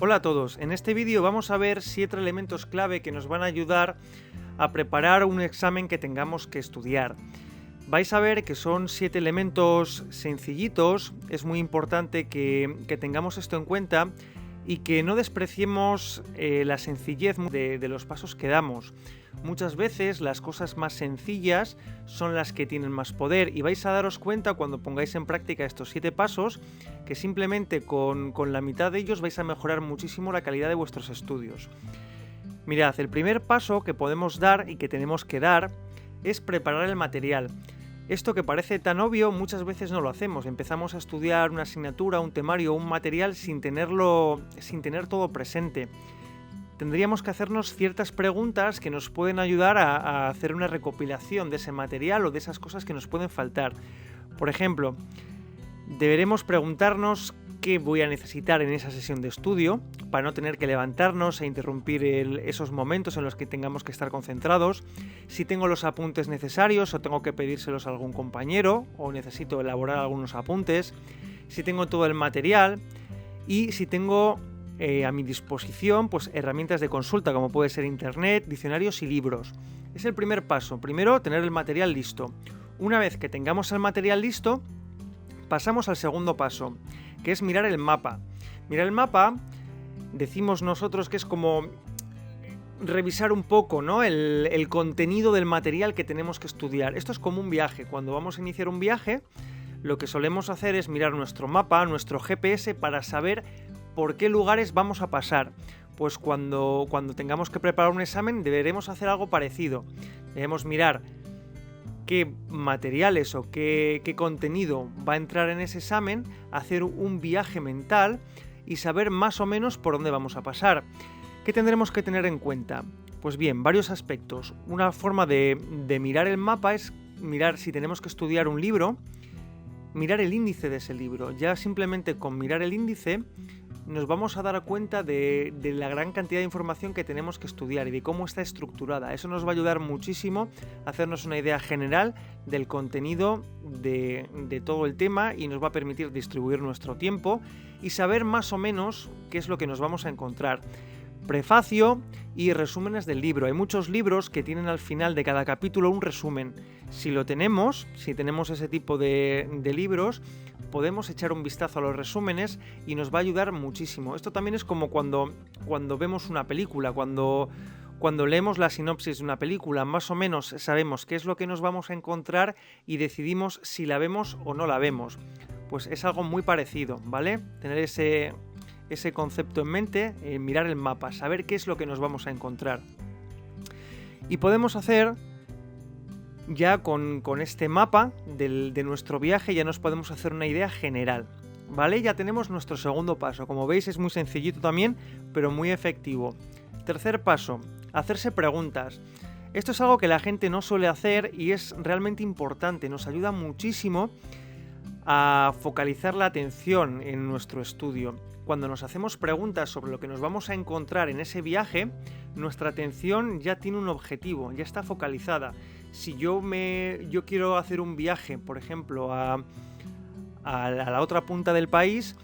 Hola a todos, en este vídeo vamos a ver 7 elementos clave que nos van a ayudar a preparar un examen que tengamos que estudiar. Vais a ver que son 7 elementos sencillitos, es muy importante que tengamos esto en cuenta y que no despreciemos la sencillez de los pasos que damos. Muchas veces las cosas más sencillas son las que tienen más poder y vais a daros cuenta cuando pongáis en práctica estos 7 pasos que simplemente con la mitad de ellos vais a mejorar muchísimo la calidad de vuestros estudios. Mirad, el primer paso que podemos dar y que tenemos que dar es preparar el material. Esto que parece tan obvio muchas veces no lo hacemos, empezamos a estudiar una asignatura, un temario o un material sin tener todo presente. Tendríamos que hacernos ciertas preguntas que nos pueden ayudar a hacer una recopilación de ese material o de esas cosas que nos pueden faltar. Por ejemplo, deberemos preguntarnos qué voy a necesitar en esa sesión de estudio para no tener que levantarnos e interrumpir esos momentos en los que tengamos que estar concentrados, si tengo los apuntes necesarios o tengo que pedírselos a algún compañero o necesito elaborar algunos apuntes, si tengo todo el material y si tengo a mi disposición pues herramientas de consulta como puede ser internet, diccionarios y libros. Es el primer paso, primero tener el material listo. Una vez que tengamos el material listo, pasamos al segundo paso, que es mirar el mapa. Mirar el mapa, decimos nosotros que es como revisar un poco, ¿no? el contenido del material que tenemos que estudiar. Esto es como un viaje. Cuando vamos a iniciar un viaje, lo que solemos hacer es mirar nuestro mapa, nuestro GPS, para saber por qué lugares vamos a pasar. Pues cuando tengamos que preparar un examen deberemos hacer algo parecido. Debemos mirar qué materiales o qué contenido va a entrar en ese examen, hacer un viaje mental y saber más o menos por dónde vamos a pasar. ¿Qué tendremos que tener en cuenta? Pues bien, varios aspectos. Una forma de mirar el mapa es mirar si tenemos que estudiar un libro, mirar el índice de ese libro. Ya simplemente con mirar el índice nos vamos a dar cuenta de la gran cantidad de información que tenemos que estudiar y de cómo está estructurada. Eso nos va a ayudar muchísimo a hacernos una idea general del contenido de todo el tema y nos va a permitir distribuir nuestro tiempo y saber más o menos qué es lo que nos vamos a encontrar. Prefacio y resúmenes del libro. Hay muchos libros que tienen al final de cada capítulo un resumen. Si tenemos ese tipo de libros, podemos echar un vistazo a los resúmenes y nos va a ayudar muchísimo. Esto también es como cuando vemos una película, cuando leemos la sinopsis de una película, más o menos sabemos qué es lo que nos vamos a encontrar y decidimos si la vemos o no la vemos. Pues es algo muy parecido, ¿vale? Tener ese concepto en mente, mirar el mapa, saber qué es lo que nos vamos a encontrar. Y podemos hacer, ya con este mapa de nuestro viaje, ya nos podemos hacer una idea general, ¿vale? Ya tenemos nuestro segundo paso. Como veis es muy sencillito también, pero muy efectivo. Tercer paso, hacerse preguntas. Esto es algo que la gente no suele hacer y es realmente importante, nos ayuda muchísimo a focalizar la atención en nuestro estudio. Cuando nos hacemos preguntas sobre lo que nos vamos a encontrar en ese viaje, nuestra atención ya tiene un objetivo, ya está focalizada. Si yo quiero hacer un viaje, por ejemplo, a la otra punta del país,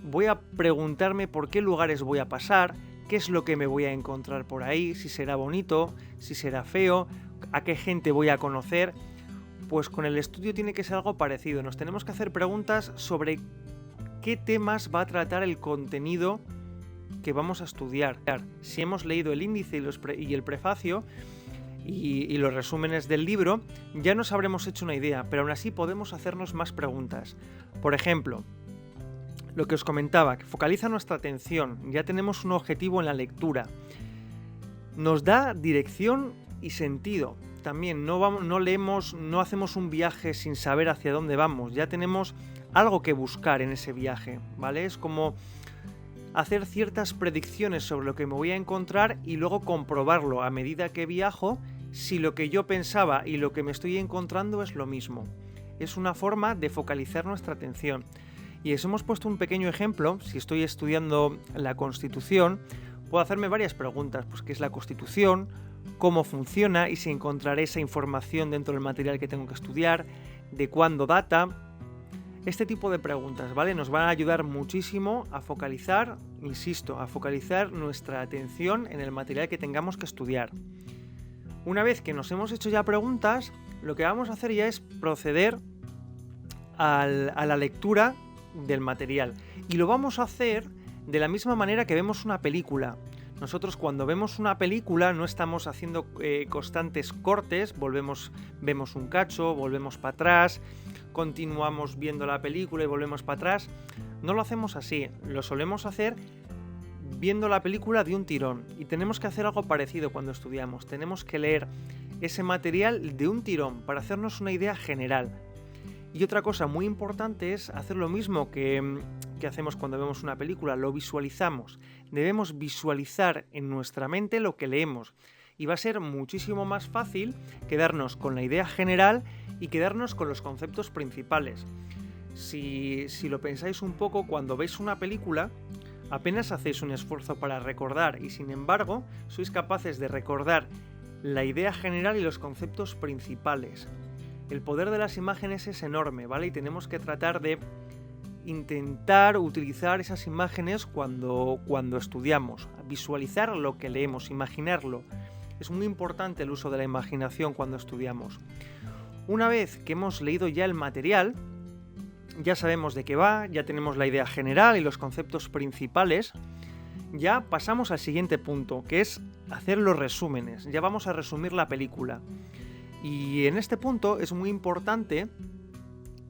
voy a preguntarme por qué lugares voy a pasar, qué es lo que me voy a encontrar por ahí, si será bonito, si será feo, a qué gente voy a conocer. Pues con el estudio tiene que ser algo parecido. Nos tenemos que hacer preguntas sobre qué temas va a tratar el contenido que vamos a estudiar. Si hemos leído el índice y el prefacio y los resúmenes del libro, ya nos habremos hecho una idea, pero aún así podemos hacernos más preguntas. Por ejemplo, lo que os comentaba, que focaliza nuestra atención, ya tenemos un objetivo en la lectura. Nos da dirección y sentido. También no leemos, no hacemos un viaje sin saber hacia dónde vamos, ya tenemos algo que buscar en ese viaje, ¿vale? Es como hacer ciertas predicciones sobre lo que me voy a encontrar y luego comprobarlo a medida que viajo si lo que yo pensaba y lo que me estoy encontrando es lo mismo. Es una forma de focalizar nuestra atención. Y os hemos puesto un pequeño ejemplo. Si estoy estudiando la Constitución, puedo hacerme varias preguntas, pues qué es la Constitución, cómo funciona y si encontraré esa información dentro del material que tengo que estudiar, de cuándo data, Este tipo de preguntas, ¿vale? Nos van a ayudar muchísimo a focalizar, insisto, a focalizar nuestra atención en el material que tengamos que estudiar. Una vez que nos hemos hecho ya preguntas, lo que vamos a hacer ya es proceder a la lectura del material. Y lo vamos a hacer de la misma manera que vemos una película. Nosotros cuando vemos una película no estamos haciendo constantes cortes, vemos un cacho, volvemos para atrás, continuamos viendo la película y volvemos para atrás. No lo hacemos así, lo solemos hacer viendo la película de un tirón, y tenemos que hacer algo parecido cuando estudiamos. Tenemos que leer ese material de un tirón para hacernos una idea general. Y otra cosa muy importante es hacer lo mismo que hacemos cuando vemos una película, lo visualizamos. Debemos visualizar en nuestra mente lo que leemos, y va a ser muchísimo más fácil quedarnos con la idea general y quedarnos con los conceptos principales. Si lo pensáis un poco, cuando veis una película, apenas hacéis un esfuerzo para recordar, y sin embargo sois capaces de recordar la idea general y los conceptos principales. El poder de las imágenes es enorme, ¿vale? Y tenemos que tratar de intentar utilizar esas imágenes cuando estudiamos, visualizar lo que leemos, imaginarlo. Es muy importante el uso de la imaginación cuando estudiamos. Una vez que hemos leído ya el material, ya sabemos de qué va, ya tenemos la idea general y los conceptos principales, ya pasamos al siguiente punto, que es hacer los resúmenes. Ya vamos a resumir la película. Y en este punto es muy importante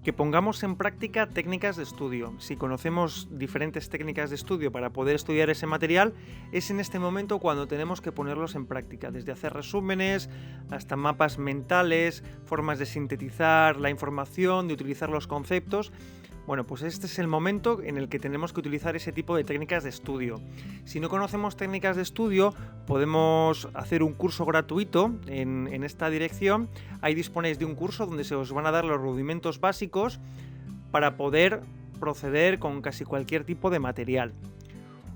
que pongamos en práctica técnicas de estudio. Si conocemos diferentes técnicas de estudio para poder estudiar ese material, es en este momento cuando tenemos que ponerlos en práctica, desde hacer resúmenes hasta mapas mentales, formas de sintetizar la información, de utilizar los conceptos. Bueno, pues este es el momento en el que tenemos que utilizar ese tipo de técnicas de estudio. Si no conocemos técnicas de estudio, podemos hacer un curso gratuito en esta dirección. Ahí disponéis de un curso donde se os van a dar los rudimentos básicos para poder proceder con casi cualquier tipo de material.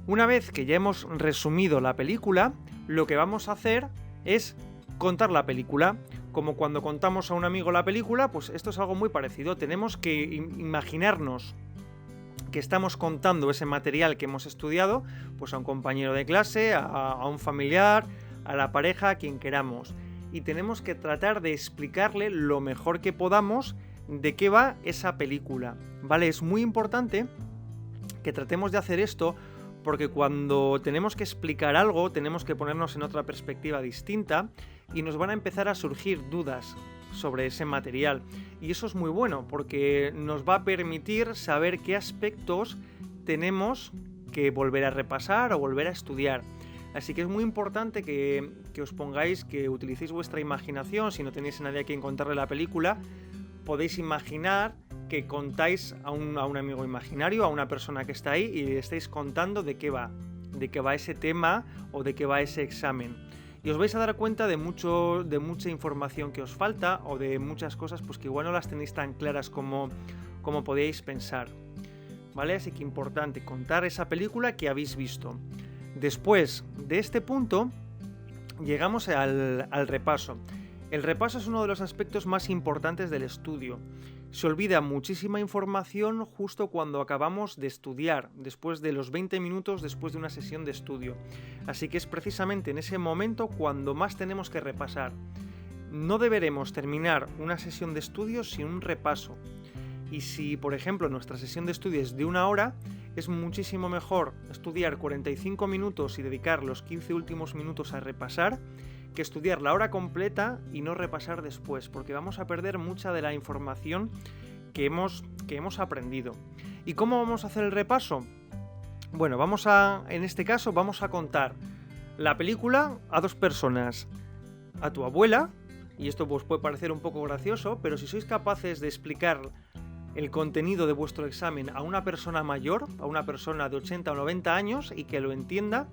Una vez que ya hemos resumido la película, lo que vamos a hacer es contar la película. Como cuando contamos a un amigo la película, pues esto es algo muy parecido. Tenemos que imaginarnos que estamos contando ese material que hemos estudiado, pues a un compañero de clase, a un familiar, a la pareja, a quien queramos. Y tenemos que tratar de explicarle lo mejor que podamos de qué va esa película, ¿vale? Es muy importante que tratemos de hacer esto, porque cuando tenemos que explicar algo, tenemos que ponernos en otra perspectiva distinta y nos van a empezar a surgir dudas sobre ese material. Y eso es muy bueno, porque nos va a permitir saber qué aspectos tenemos que volver a repasar o volver a estudiar. Así que es muy importante que os pongáis, que utilicéis vuestra imaginación. Si no tenéis a nadie a quien contarle la película, podéis imaginar que contáis a un amigo imaginario, a una persona que está ahí, y le estáis contando de qué va ese tema o de qué va ese examen. Y os vais a dar cuenta de mucha información que os falta, o de muchas cosas pues que igual no las tenéis tan claras como podíais pensar, ¿vale? Así que importante contar esa película que habéis visto. Después de este punto llegamos al repaso. El repaso es uno de los aspectos más importantes del estudio. Se olvida muchísima información justo cuando acabamos de estudiar, después de los 20 minutos después de una sesión de estudio. Así que es precisamente en ese momento cuando más tenemos que repasar. No deberemos terminar una sesión de estudio sin un repaso. Y si, por ejemplo, nuestra sesión de estudio es de 1 hora, es muchísimo mejor estudiar 45 minutos y dedicar los 15 últimos minutos a repasar, que estudiar la hora completa y no repasar después, porque vamos a perder mucha de la información que hemos aprendido. ¿Y cómo vamos a hacer el repaso? Bueno, en este caso vamos a contar la película a 2 personas. A tu abuela, y esto pues puede parecer un poco gracioso, pero si sois capaces de explicar el contenido de vuestro examen a una persona mayor, a una persona de 80 o 90 años y que lo entienda,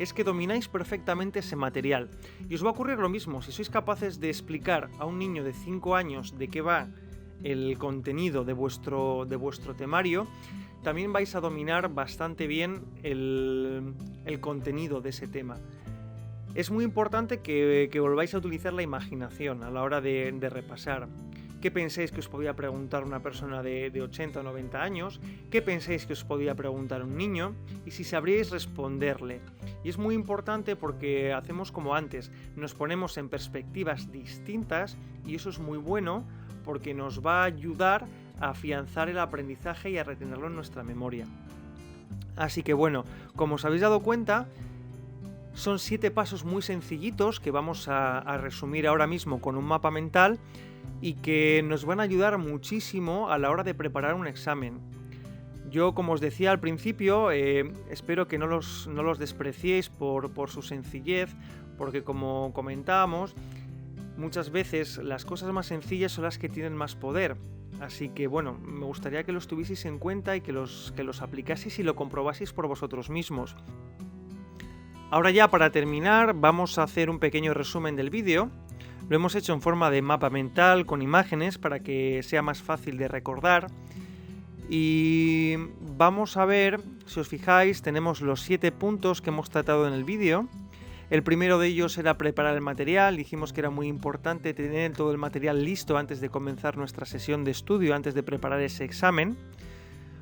es que domináis perfectamente ese material. Y os va a ocurrir lo mismo, si sois capaces de explicar a un niño de 5 años de qué va el contenido de vuestro temario, también vais a dominar bastante bien el contenido de ese tema. Es muy importante que volváis a utilizar la imaginación a la hora de repasar, qué pensáis que os podía preguntar una persona de 80 o 90 años, qué pensáis que os podía preguntar un niño y si sabríais responderle. Y es muy importante porque hacemos como antes, nos ponemos en perspectivas distintas y eso es muy bueno porque nos va a ayudar a afianzar el aprendizaje y a retenerlo en nuestra memoria. Así que bueno, como os habéis dado cuenta, son 7 pasos muy sencillitos que vamos a resumir ahora mismo con un mapa mental y que nos van a ayudar muchísimo a la hora de preparar un examen. Yo, como os decía al principio, espero que no los despreciéis por su sencillez, porque como comentábamos, muchas veces las cosas más sencillas son las que tienen más poder. Así que bueno, me gustaría que los tuvieseis en cuenta y que los aplicaseis y lo comprobaseis por vosotros mismos. Ahora ya para terminar vamos a hacer un pequeño resumen del vídeo. Lo hemos hecho en forma de mapa mental con imágenes para que sea más fácil de recordar. Y vamos a ver, si os fijáis, tenemos los 7 puntos que hemos tratado en el vídeo. El primero de ellos era preparar el material. Dijimos que era muy importante tener todo el material listo antes de comenzar nuestra sesión de estudio, antes de preparar ese examen.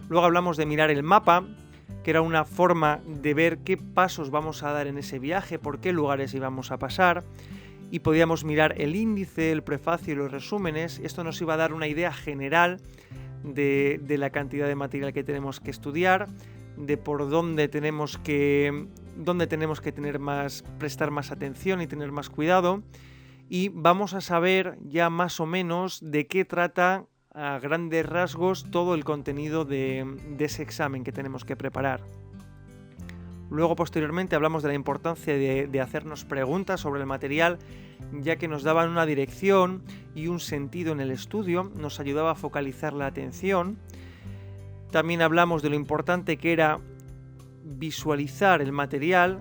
Luego hablamos de mirar el mapa, que era una forma de ver qué pasos vamos a dar en ese viaje, por qué lugares íbamos a pasar. Y podíamos mirar el índice, el prefacio y los resúmenes. Esto nos iba a dar una idea general de la cantidad de material que tenemos que estudiar, de por dónde tenemos que prestar más atención y tener más cuidado. Y vamos a saber ya más o menos de qué trata a grandes rasgos todo el contenido de ese examen que tenemos que preparar. Luego, posteriormente, hablamos de la importancia de hacernos preguntas sobre el material, ya que nos daban una dirección y un sentido en el estudio, nos ayudaba a focalizar la atención. También hablamos de lo importante que era visualizar el material,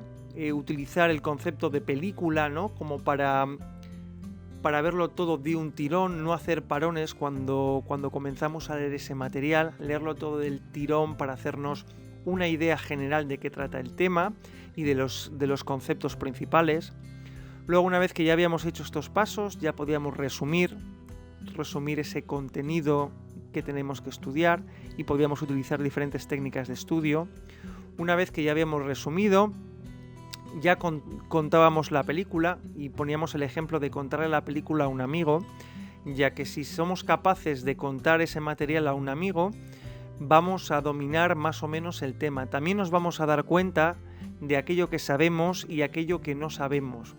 utilizar el concepto de película, ¿no? Como para verlo todo de un tirón, no hacer parones cuando comenzamos a leer ese material, leerlo todo del tirón para hacernos una idea general de qué trata el tema y de los conceptos principales. Luego, una vez que ya habíamos hecho estos pasos, ya podíamos resumir ese contenido que tenemos que estudiar y podíamos utilizar diferentes técnicas de estudio. Una vez que ya habíamos resumido, ya contábamos la película y poníamos el ejemplo de contarle la película a un amigo, ya que si somos capaces de contar ese material a un amigo, vamos a dominar más o menos el tema. También nos vamos a dar cuenta de aquello que sabemos y aquello que no sabemos.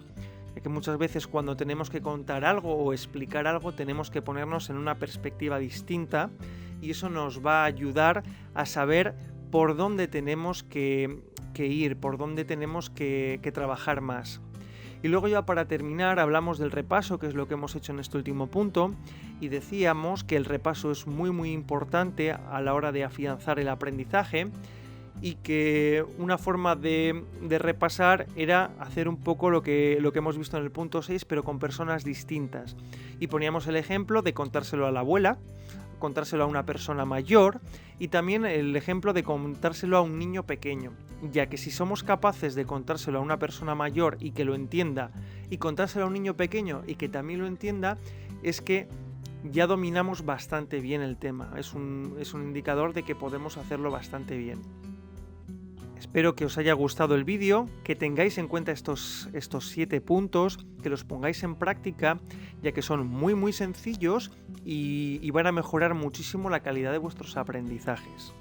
Ya que muchas veces cuando tenemos que contar algo o explicar algo tenemos que ponernos en una perspectiva distinta y eso nos va a ayudar a saber por dónde tenemos que ir, por dónde tenemos que trabajar más. Y luego ya para terminar hablamos del repaso, que es lo que hemos hecho en este último punto, y decíamos que el repaso es muy muy importante a la hora de afianzar el aprendizaje y que una forma de repasar era hacer un poco lo que hemos visto en el punto 6, pero con personas distintas. Y poníamos el ejemplo de contárselo a la abuela, contárselo a una persona mayor y también el ejemplo de contárselo a un niño pequeño, ya que si somos capaces de contárselo a una persona mayor y que lo entienda y contárselo a un niño pequeño y que también lo entienda, es que ya dominamos bastante bien el tema, es un indicador de que podemos hacerlo bastante bien. Espero que os haya gustado el vídeo, que tengáis en cuenta estos 7 puntos, que los pongáis en práctica, ya que son muy muy sencillos y van a mejorar muchísimo la calidad de vuestros aprendizajes.